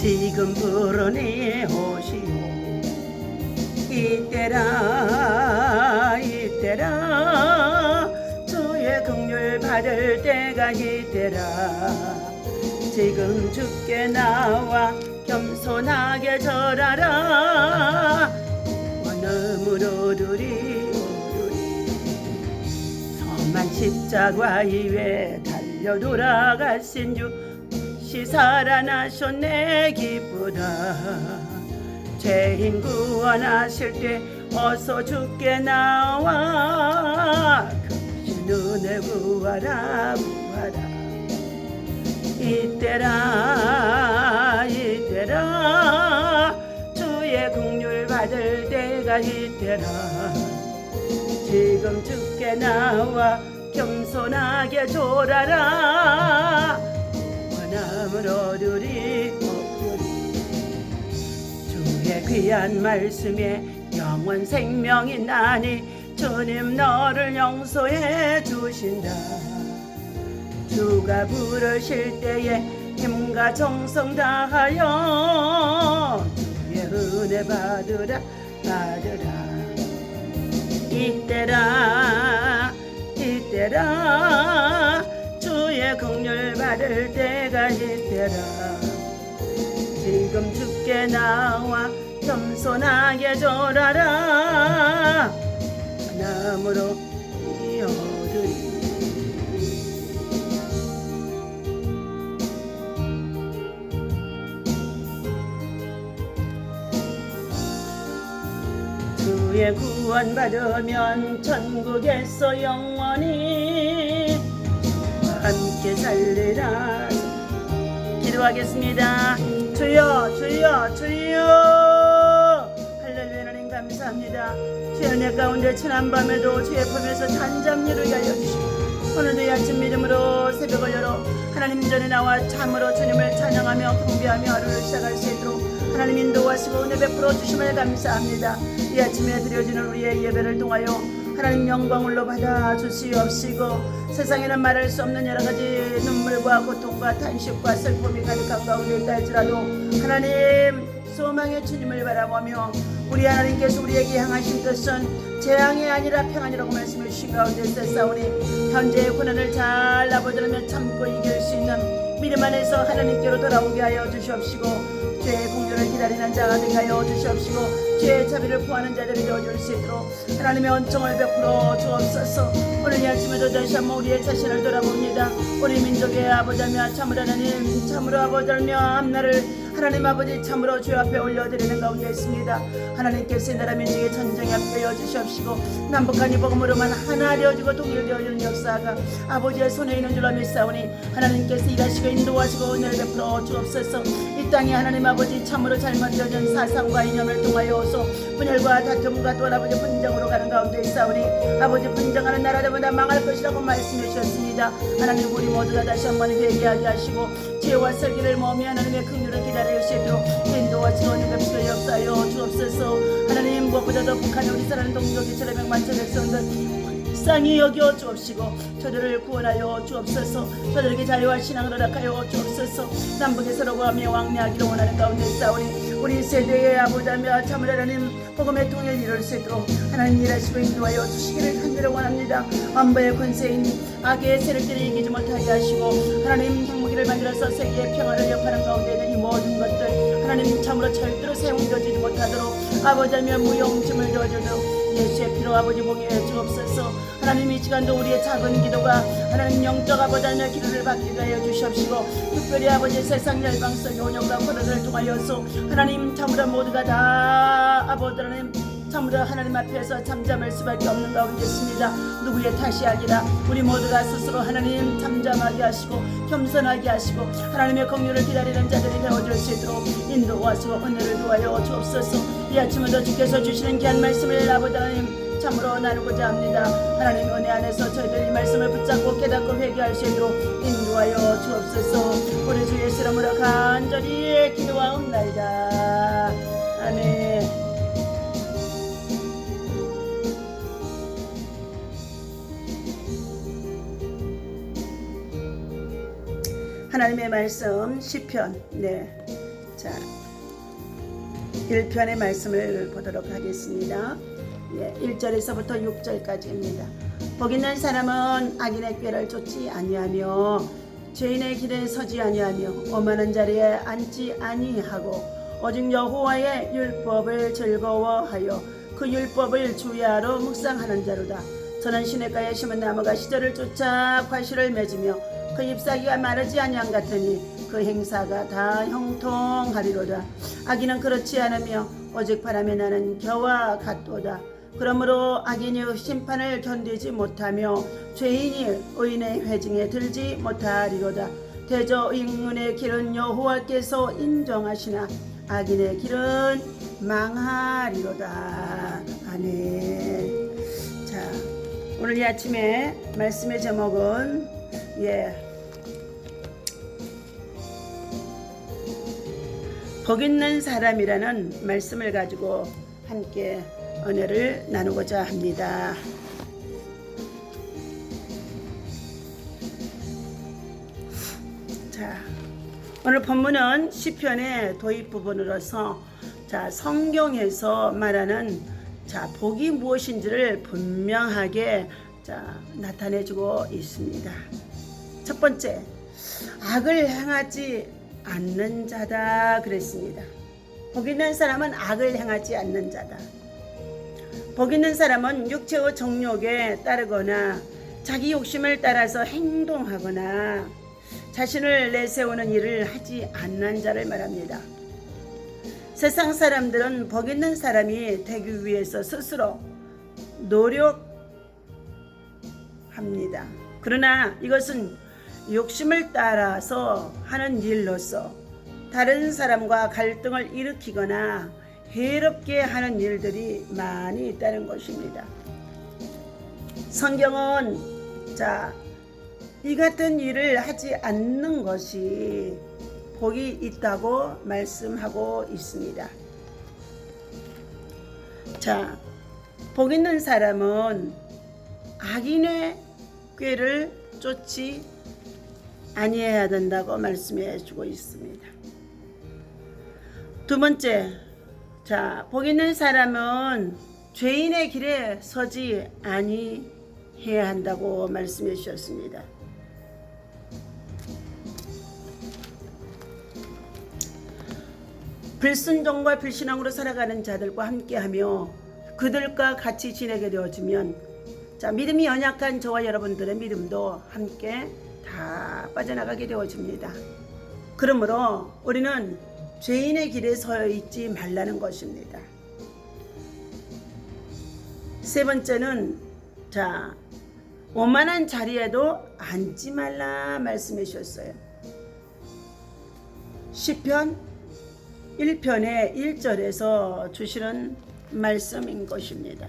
지금 부르니 오시오. 이때라 이때라 주의 긍휼 받을 때가 이때라. 지금 주께 나와 겸손하게 절하라. 원음으로 두리 험한 십자가 위에 달려 돌아가신 주 시 살아나셨네 기쁘다. 죄인 구원하실 때 어서 주께 나와 금신 은혜 구하라 구하라. 이때라 이때라 주의 긍휼 받을 때가 이때라. 지금 주께 나와 겸손하게 졸아라. 원함으로 두리 주의 귀한 말씀에 영원 생명이 나니 주님 너를 용서해 주신다. 주가 부르실 때에 힘과 정성 다하여 주의 은혜 받으라 받으라. 이때라 이때라 주의 긍휼 받을 때가 이때라. 지금 주께 나와 겸손하게 절하라. 나무로 이어드리 주의 구원 받으면 천국에서 영원히 함께 살리라. 기도하겠습니다. 주여 주여 주여. 할렐루야. 하나님 감사합니다. 주의 은혜 가운데 지난 밤에도 주의 품에서 단잠일을 알려주시고 오늘도 이 아침 믿음으로 새벽을 열어 하나님 전에 나와 참으로 주님을 찬양하며 경배하며 하루를 시작할 수 있도록 하나님 인도하시고 은혜 베풀어 주심을 감사합니다. 이 아침에 드려지는 우리의 예배를 통하여 하나님 영광을로 받아 주시옵시고 세상에는 말할 수 없는 여러 가지 눈물과 고통과 탄식과 슬픔이 가득한 가운데 있다 할지라도 하나님 소망의 주님을 바라보며 우리 하나님께서 우리에게 향하신 뜻은 재앙이 아니라 평안이라고 말씀해 주신 가운데 있사오니 현재의 고난을 잘 아버지라며 참고 이길 수 있는 믿음 안에서 하나님께로 돌아오게 하여 주시옵시고 죄의 공로를 기다리는 자가 되게 하여 주시옵시고 죄의 자비를 구하는 자들이 되어줄 수 있도록 하나님의恩寵을 베풀어 주옵소서. 오늘 이 아침에도 다시 한번 우리의 자신을 돌아봅니다. 우리 민족의 아버지며 참으로 하나님 참으로 아버지며 앞날을 하나님 아버지 참으로 주 앞에 올려드리는 가운데 있습니다. 하나님께서 나라 민족의 전쟁에 합하여 주시옵시고 남북한이 복음으로만 하나 되어지고 통일되어지는 역사가 아버지의 손에 있는 줄로 믿사오니 하나님께서 일하시고 인도하시고 은혜를 베풀어 주옵소서. 이 땅에 하나님 아버지 참으로 잘못되어진 사상과 이념을 통하여서 분열과 다툼과 또 아버지 분쟁으로 가는 가운데 있사오니 아버지 분쟁하는 나라들보다 망할 것이라고 말씀해 주셨습니다. 하나님 우리 모두가 다시 한번 회개하게 하시고 죄와 설기를 모으며 하나님의 긍휼을 기다릴 수 있도록 인도하시고 은혜 베풀어 역사하여 주옵소서. 하나님 무엇보다도 북한에 우리 사랑하는 동족이 천백만천 백성들 불쌍히 여겨 주옵시고 저들을 구원하여 주옵소서. 저들에게 자유와 신앙을 허락하여 주옵소서. 남북에 서로 구하며 왕래하기를 원하는 가운데 싸우니 우리 세대의 아버지며 참으로 하나님 복음의 통일을 이룰 수 있도록 하나님 일하시고 인도하여 주시기를 간절히 원합니다. 안보의 권세인 악의 세력들을 이기지 못하게 하시고 하나님 행복기를 만들어서 세계의 평화를 역하는 가운데 있는 이 모든 것들 하나님 참으로 절대로 사용되어지지 못하도록 아버지며 무용심을 도와주도록 예수의 피로 아버지 보게 주옵소서. 하나님 이 시간도 우리의 작은 기도가 하나님 영적 아버지의 기도를 받게 하여 주시옵시고 특별히 아버지 세상 열방성 혼용과 코로나를 통하여서 하나님 참으로 모두가 다 아버지 하나님 참으로 하나님 앞에서 잠잠할 수밖에 없는 가운데 있습니다. 누구의 탓이 아니라 우리 모두가 스스로 하나님 잠잠하게 하시고 겸손하게 하시고 하나님의 긍휼을 기다리는 자들이 되어줄 수 있도록 인도하시고 은혜를 도하여 주옵소서. 이 아침에도 주께서 주시는 귀한 말씀을 아버지 하나님 참으로 나누고자 합니다. 하나님 은혜 안에서 저희들 이 말씀을 붙잡고 깨닫고 회개할 수 있도록 인도하여 주옵소서. 우리 주 예수 이름으로 간절히 기도하옵나이다. 아멘. 하나님의 말씀 시편 자, 1편의 말씀을 보도록 하겠습니다. 1절에서부터 6절까지입니다. 복 있는 사람은 악인의 꾀를 쫓지 아니하며 죄인의 길에 서지 아니하며 오만한 자리에 앉지 아니하고 오직 여호와의 율법을 즐거워하여 그 율법을 주야로 묵상하는 자로다. 저는 시냇가에 심은 나무가 시절을 쫓아 과실을 맺으며 그 잎사귀가 마르지 아니함 같으니 그 행사가 다 형통하리로다. 악인은 그렇지 않으며 오직 바람에 나는 겨와 같도다. 그러므로 악인이 심판을 견디지 못하며 죄인이 의인의 회중에 들지 못하리로다. 대저 의인의 길은 여호와께서 인정하시나 악인의 길은 망하리로다. 아멘. 자, 오늘 이 아침에 말씀의 제목은 복 있는 사람이라는 말씀을 가지고 함께 은혜를 나누고자 합니다. 자, 오늘 본문은 시편의 도입 부분으로서 성경에서 말하는 복이 무엇인지를 분명하게 나타내주고 있습니다. 첫 번째, 악을 행하지 않는 자다 그랬습니다. 복 있는 사람은 악을 행하지 않는 자다. 복 있는 사람은 육체의 정욕에 따르거나 자기 욕심을 따라서 행동하거나 자신을 내세우는 일을 하지 않는 자를 말합니다. 세상 사람들은 복 있는 사람이 되기 위해서 스스로 노력합니다. 그러나 이것은 욕심을 따라서 하는 일로서 다른 사람과 갈등을 일으키거나 해롭게 하는 일들이 많이 있다는 것입니다. 성경은 이 같은 일을 하지 않는 것이 복이 있다고 말씀하고 있습니다. 복 있는 사람은 악인의 꾀를 쫓지 아니해야 된다고 말씀해 주고 있습니다. 두 번째, 복 있는 사람은 죄인의 길에 서지 아니해야 한다고 말씀해 주셨습니다. 불순종과 불신앙으로 살아가는 자들과 함께하며 그들과 같이 지내게 되어지면 믿음이 연약한 저와 여러분들의 믿음도 함께 다 빠져나가게 되어집니다. 그러므로 우리는 죄인의 길에 서 있지 말라는 것입니다. 세 번째는 오만한 자리에도 앉지 말라 말씀해 주셨어요. 시편 1편의 1절에서 주시는 말씀인 것입니다.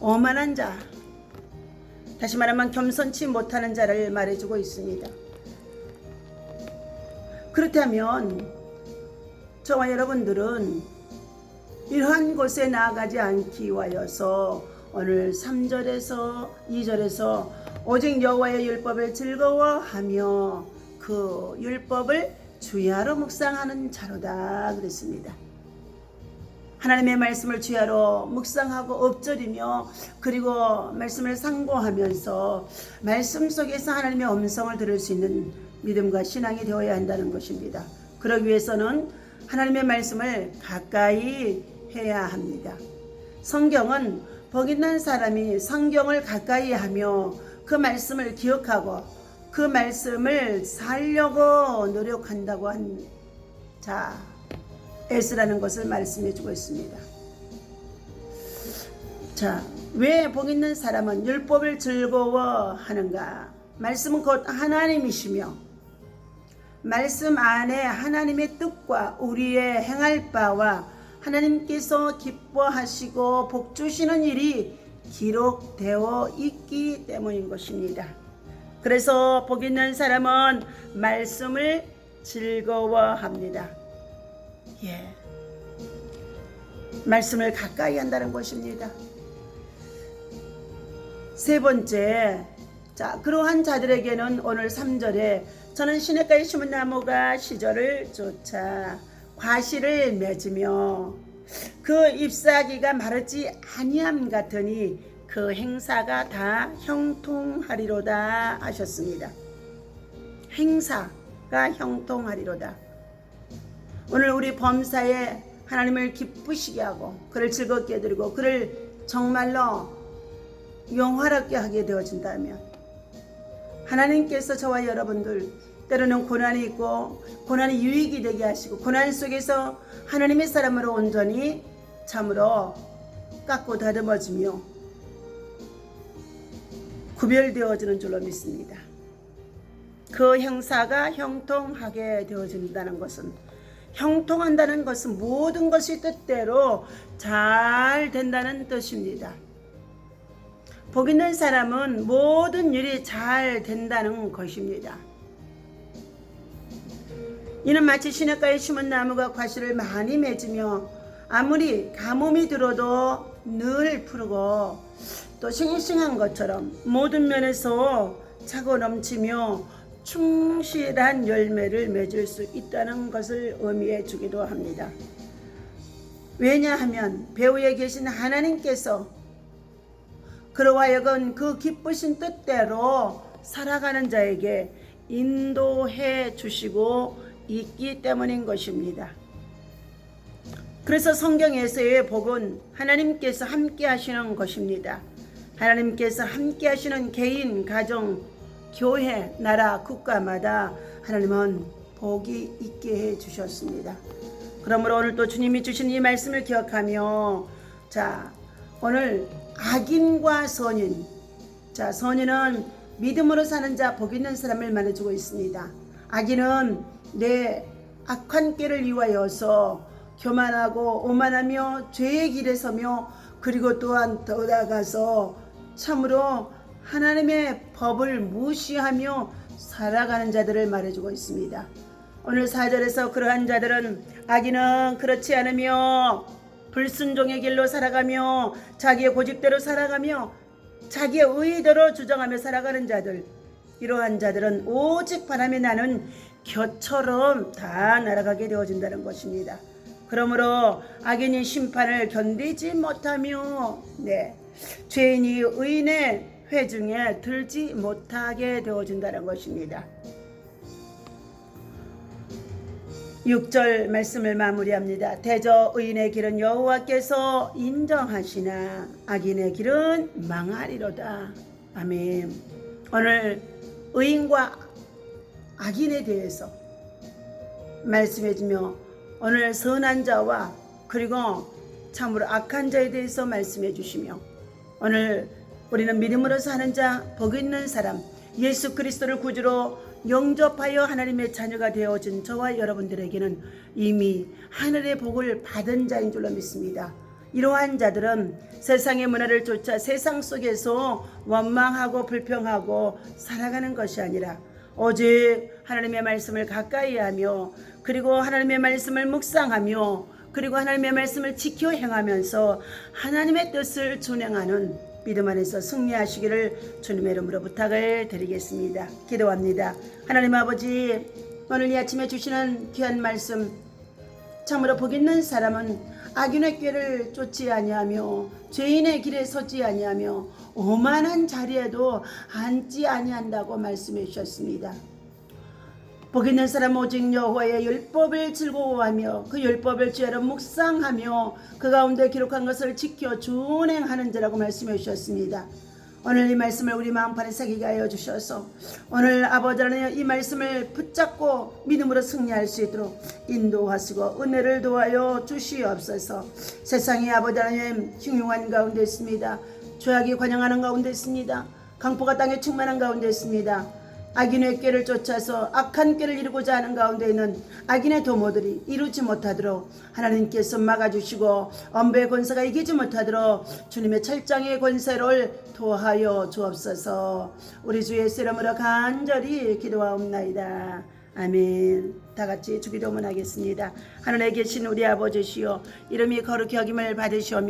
오만한 자, 다시 말하면 겸손치 못하는 자를 말해주고 있습니다. 그렇다면 저와 여러분들은 이러한 곳에 나아가지 않기 위하여서 오늘 3절에서 2절에서 오직 여호와의 율법을 즐거워하며 그 율법을 주야로 묵상하는 자로다 그랬습니다. 하나님의 말씀을 주야로 묵상하고 엎드리며 그리고 말씀을 상고하면서 말씀 속에서 하나님의 음성을 들을 수 있는 믿음과 신앙이 되어야 한다는 것입니다. 그러기 위해서는 하나님의 말씀을 가까이 해야 합니다. 성경은 복 있는 사람이 성경을 가까이 하며 그 말씀을 기억하고 그 말씀을 살려고 노력한다고 한 에스라는 것을 말씀해 주고 있습니다. 왜 복 있는 사람은 율법을 즐거워하는가? 말씀은 곧 하나님이시며 말씀 안에 하나님의 뜻과 우리의 행할 바와 하나님께서 기뻐하시고 복 주시는 일이 기록되어 있기 때문인 것입니다. 그래서 복 있는 사람은 말씀을 즐거워합니다. 말씀을 가까이 한다는 것입니다. 세 번째, 그러한 자들에게는 오늘 3절에 저는 시냇가에 심은 나무가 시절을 쫓아 과실을 맺으며 그 잎사귀가 마르지 아니함 같으니 그 행사가 다 형통하리로다 하셨습니다. 행사가 형통하리로다. 오늘 우리 범사에 하나님을 기쁘시게 하고 그를 즐겁게 해드리고 그를 정말로 영화롭게 하게 되어진다면 하나님께서 저와 여러분들 때로는 고난이 있고 고난이 유익이 되게 하시고 고난 속에서 하나님의 사람으로 온전히 참으로 깎고 다듬어지며 구별되어지는 줄로 믿습니다. 그 형사가 형통하게 되어진다는 것은 형통한다는 것은 모든 것이 뜻대로 잘 된다는 뜻입니다. 복 있는 사람은 모든 일이 잘 된다는 것입니다. 이는 마치 시냇가에 심은 나무가 과실을 많이 맺으며 아무리 가뭄이 들어도 늘 푸르고 또 싱싱한 것처럼 모든 면에서 차고 넘치며 충실한 열매를 맺을 수 있다는 것을 의미해 주기도 합니다. 왜냐하면 배후에 계신 하나님께서 그로 하여금 그 기쁘신 뜻대로 살아가는 자에게 인도해 주시고 있기 때문인 것입니다. 그래서 성경에서의 복은 하나님께서 함께 하시는 것입니다. 하나님께서 함께 하시는 개인, 가정, 교회, 나라, 국가마다 하나님은 복이 있게 해 주셨습니다. 그러므로 오늘 또 주님이 주신 이 말씀을 기억하며 오늘 악인과 선인, 선인은 믿음으로 사는 자, 복 있는 사람을 말해주고 있습니다. 악인은 내 악한 꾀를 이유하여서 교만하고 오만하며 죄의 길에 서며 그리고 또한 더 나아가서 참으로 하나님의 법을 무시하며 살아가는 자들을 말해주고 있습니다. 오늘 4절에서 그러한 자들은 악인은 그렇지 않으며 불순종의 길로 살아가며 자기의 고집대로 살아가며 자기의 의대로 주장하며 살아가는 자들, 이러한 자들은 오직 바람이 나는 겨처럼 다 날아가게 되어진다는 것입니다. 그러므로 악인이 심판을 견디지 못하며 죄인이 의인의 회중에 들지 못하게 되어진다는 것입니다. 6절 말씀을 마무리합니다. 대저 의인의 길은 여호와께서 인정하시나 악인의 길은 망하리로다. 아멘. 오늘 의인과 악인에 대해서 말씀해주며 오늘 선한 자와 그리고 참으로 악한 자에 대해서 말씀해 주시며 오늘 우리는 믿음으로 사는 자, 복 있는 사람, 예수 그리스도를 구주로 영접하여 하나님의 자녀가 되어진 저와 여러분들에게는 이미 하늘의 복을 받은 자인 줄로 믿습니다. 이러한 자들은 세상의 문화를 쫓아 세상 속에서 원망하고 불평하고 살아가는 것이 아니라 오직 하나님의 말씀을 가까이 하며 그리고 하나님의 말씀을 묵상하며 그리고 하나님의 말씀을 지켜 행하면서 하나님의 뜻을 준행하는 믿음 안에서 승리하시기를 주님의 이름으로 부탁을 드리겠습니다. 기도합니다. 하나님 아버지, 오늘 이 아침에 주시는 귀한 말씀, 참으로 복 있는 사람은 악인의 꾀를 쫓지 아니하며 죄인의 길에 서지 아니하며 오만한 자리에도 앉지 아니한다고 말씀해 주셨습니다. 복 있는 사람은 오직 여호와의 율법을 즐거워하며 그 율법을 주야로 묵상하며 그 가운데 기록한 것을 지켜 준행하는 자라고 말씀해 주셨습니다. 오늘 이 말씀을 우리 마음판에 새기게 하여 주셔서 오늘 아버지 하나님 이 말씀을 붙잡고 믿음으로 승리할 수 있도록 인도하시고 은혜를 도하여 주시옵소서. 세상이 아버지 하나님 흉흉한 가운데 있습니다. 죄악이 관영하는 가운데 있습니다. 강포가 땅에 충만한 가운데 있습니다. 악인의 꾀를 쫓아서 악한 꾀를 이루고자 하는 가운데 있는 악인의 도모들이 이루지 못하도록 하나님께서 막아주시고 엄배의 권세가 이기지 못하도록 주님의 철장의 권세를 도하여 주옵소서. 우리 주 예수 이름으로 간절히 기도하옵나이다. 아멘. 다같이 주기도문 하겠습니다. 하늘에 계신 우리 아버지시여, 이름이 거룩히 여김을 받으시오며